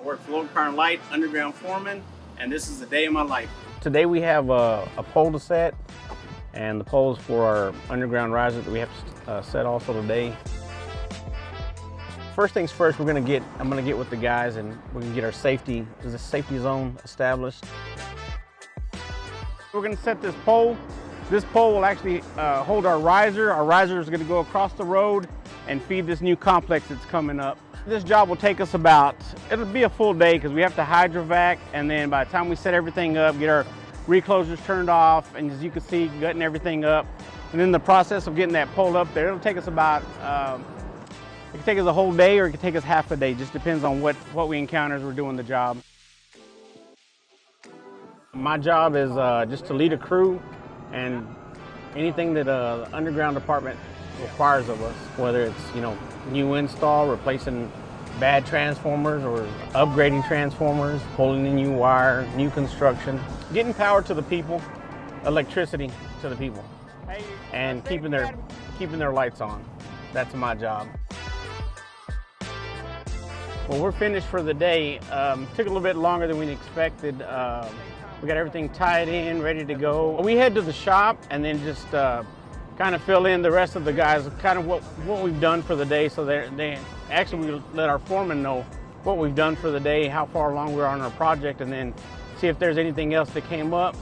I work for Lubbock Power Light, underground foreman, and this is the day of my life. Today we have a pole to set, and the poles for our underground riser that we have to set also today. First things first, I'm gonna get with the guys and we're gonna get our safety zone established. We're gonna set this pole. This pole will actually hold our riser. Our riser is gonna go across the road and feed this new complex that's coming up. This job will take us it'll be a full day because we have to hydrovac, and then by the time we set everything up, get our reclosers turned off, and as you can see, gutting everything up. And then the process of getting that pole up there, it'll take us it can take us a whole day or it can take us half a day. Just depends on what we encounter as we're doing the job. My job is just to lead a crew, and anything that the underground department requires of us, whether it's new install, replacing bad transformers, or upgrading transformers, pulling in new wire, new construction, getting power to the people, electricity to the people, and keeping their lights on. That's my job. Well, we're finished for the day. Took a little bit longer than we expected. We got everything tied in, ready to go. We head to the shop and then just kind of fill in the rest of the guys, kind of what we've done for the day. So we let our foreman know what we've done for the day, how far along we are on our project, and then see if there's anything else that came up.